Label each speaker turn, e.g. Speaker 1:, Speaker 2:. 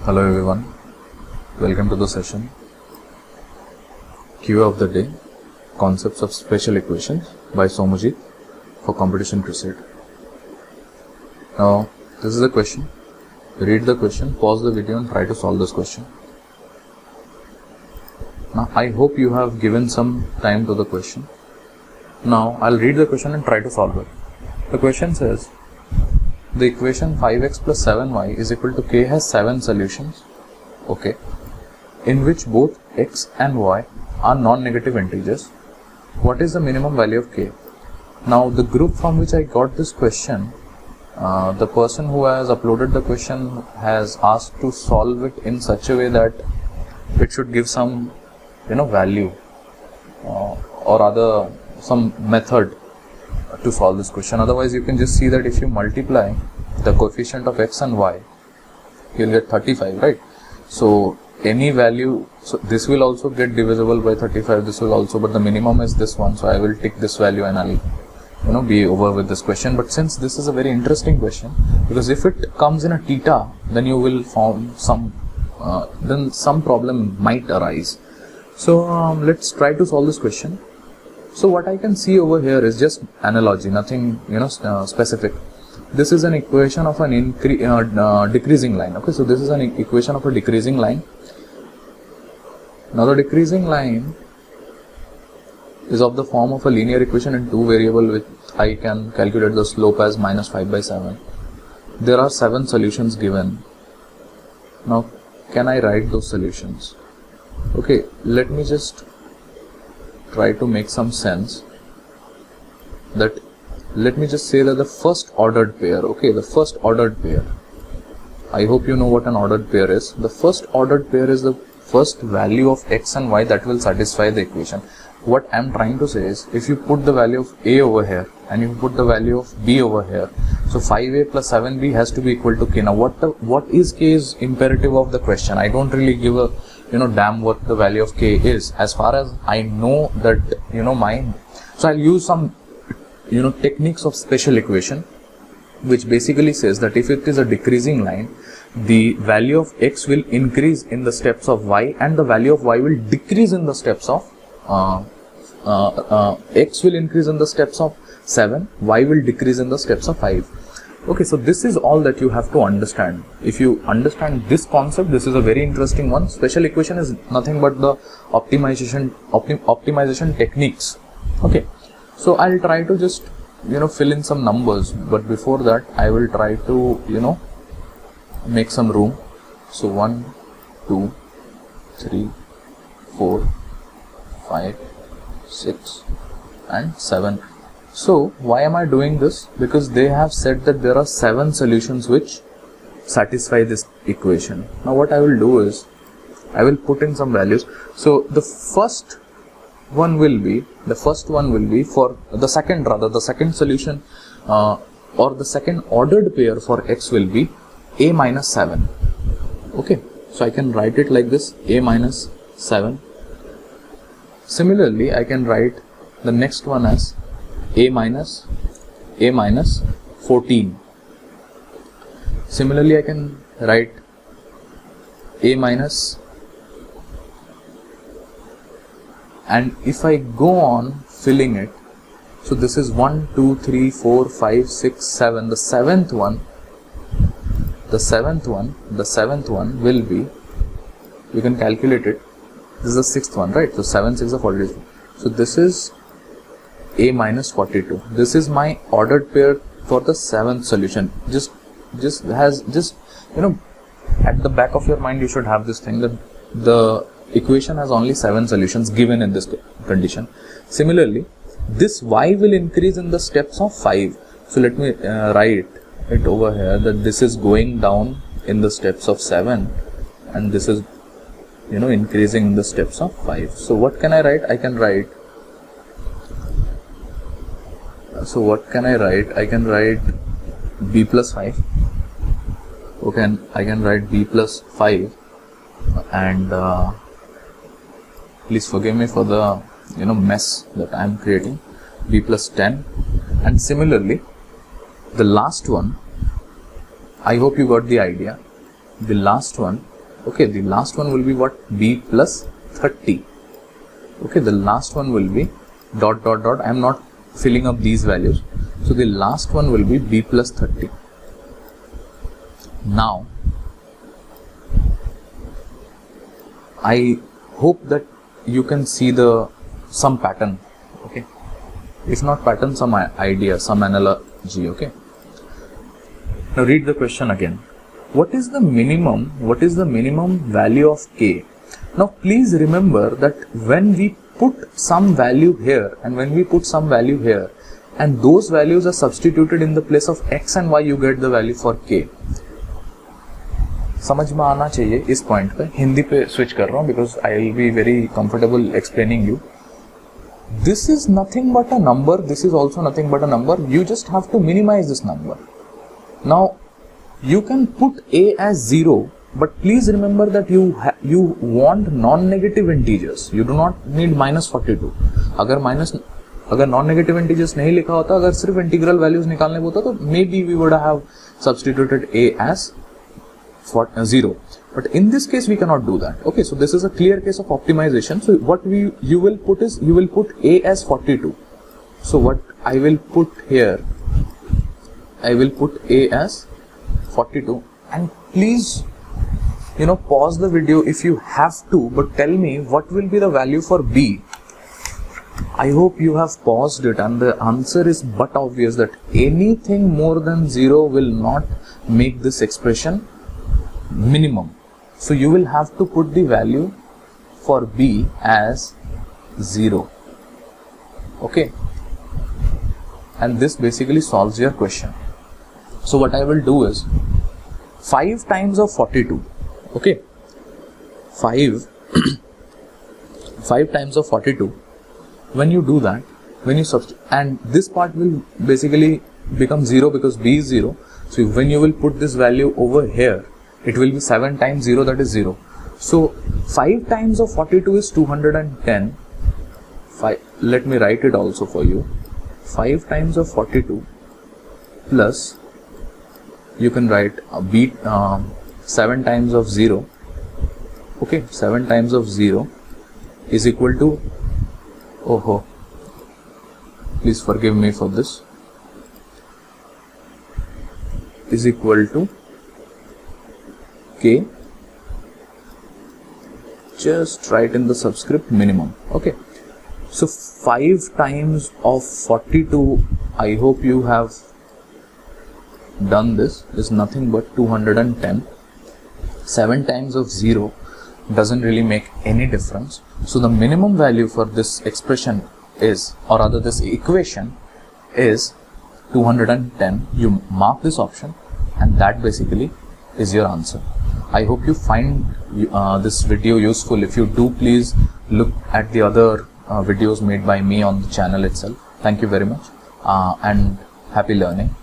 Speaker 1: Hello everyone, welcome to the session. Q of the day, Concepts of Special Equations by Somajit for Competition Crusade. Now, this is the question. Read the question, pause the video and try to solve this question. Now, I hope you have given some time to the question. Now, I'll read the question and try to solve it. The question says, the equation 5x plus 7y is equal to k has 7 solutions, okay, in which both x and y are non-negative integers. What is the minimum value of k? Now, the group from which I got this question, the person who has uploaded the question has asked to solve it in such a way that it should give some, value or rather some method to solve this question. Otherwise, you can just see that if you multiply the coefficient of x and y, you'll get 35, right? So any value, so this will also get divisible by 35, this will also, but the minimum is this one, so I will tick this value and I'll be over with this question. But since this is a very interesting question, because if it comes in a theta, then you will find some then some problem might arise. So let's try to solve this question. So what I can see over here is just analogy, nothing specific. This is an equation of an decreasing line. Okay, so this is an equation of a decreasing line. Now the decreasing line is of the form of a linear equation in two variable, which I can calculate the slope as minus 5 by 7. There are 7 solutions given. Now can I write those solutions? Okay, let me just try to make some sense. That let me just say that the first ordered pair, okay, the first ordered pair, I hope you know what an ordered pair is. The first ordered pair is the first value of x and y that will satisfy the equation. What I am trying to say is, if you put the value of a over here and you put the value of b over here, so 5a plus 7b has to be equal to k. Now what is k is imperative of the question. I don't really give a damn what the value of k is, as far as I know that mine. So I'll use some techniques of special equation, which basically says that if it is a decreasing line, the value of x will increase in the steps of y and the value of y will decrease in the steps of x will increase in the steps of 7, y will decrease in the steps of 5. Okay, so this is all that you have to understand. If you understand this concept, this is a very interesting one. Special equation is nothing but the optimization techniques. Okay, so I'll try to just fill in some numbers, but before that I will try to make some room. So 1, 2, 3, 4, 5, 6 and 7. So why am I doing this? Because they have said that there are 7 solutions which satisfy this equation. Now what I will do is, I will put in some values. So the first one will be for the second solution or the second ordered pair for x will be a minus 7. Okay, so I can write it like this, a minus 7. Similarly, I can write the next one as a minus 14. Similarly, I can write a minus, and if I go on filling it, so this is 1, 2, 3, 4, 5, 6, 7. The seventh one will be, you can calculate it, this is the sixth one, right? So 7, 6 are 42. So this is a minus 42. This is my ordered pair for the 7th solution. Just at the back of your mind you should have this thing, that the equation has only 7 solutions given in this condition. Similarly, this y will increase in the steps of 5. So let me write it over here, that this is going down in the steps of 7 and this is increasing in the steps of 5. So what can I write? I can write I can write b plus 5. Okay, I can write b plus 5, and please forgive me for the mess that I am creating, b plus 10. And similarly, the last one, I hope you got the idea. The last one Okay, the last one will be what? B plus 30. Okay, the last one will be dot dot dot. I am not filling up these values. So the last one will be B plus 30. Now, I hope that you can see some pattern. Okay, if not pattern, some idea, some analogy. Okay. Now read the question again. What is the minimum value of k? Now please remember that when we put some value here and when we put some value here and those values are substituted in the place of x and y, you get the value for k. समझ में आना चाहिए इस point पे. हिंदी पे switch कर रहा हूँ because I will be very comfortable explaining you. This is nothing but a number. This is also nothing but a number. You just have to minimize this number. Now, you can put a as 0, but please remember that you want non-negative integers. You do not need minus 42. अगर non-negative integers नहीं लिखा होता, अगर सिर्फ integral values निकालने होता, तो maybe we would have substituted a as 0. But in this case, we cannot do that. Okay, so this is a clear case of optimization. So what you will put is, you will put a as 42. So what I will put here, I will put a as 42, and please, pause the video if you have to, but tell me what will be the value for b. I hope you have paused it, and the answer is but obvious that anything more than 0 will not make this expression minimum. So you will have to put the value for b as 0. Okay, and this basically solves your question. So what I will do is 5 times of 42. Okay, 5 times of 42. When you do that, when you substitute, and this part will basically become 0 because b is 0. So when you will put this value over here, it will be 7 times 0, that is 0. So 5 times of 42 is 210. Let me write it also for you. 5 times of 42 plus, you can write 7 times of 0. Okay, 7 times of 0 is equal to, please forgive me for this, is equal to k, just write in the subscript minimum. Okay, so 5 times of 42, I hope you have done this, is nothing but 210. 7 times of 0 doesn't really make any difference. So the minimum value for this expression is, or rather this equation is 210. You mark this option, and that basically is your answer. I hope you find this video useful. If you do, please look at the other videos made by me on the channel itself. Thank you very much, and happy learning.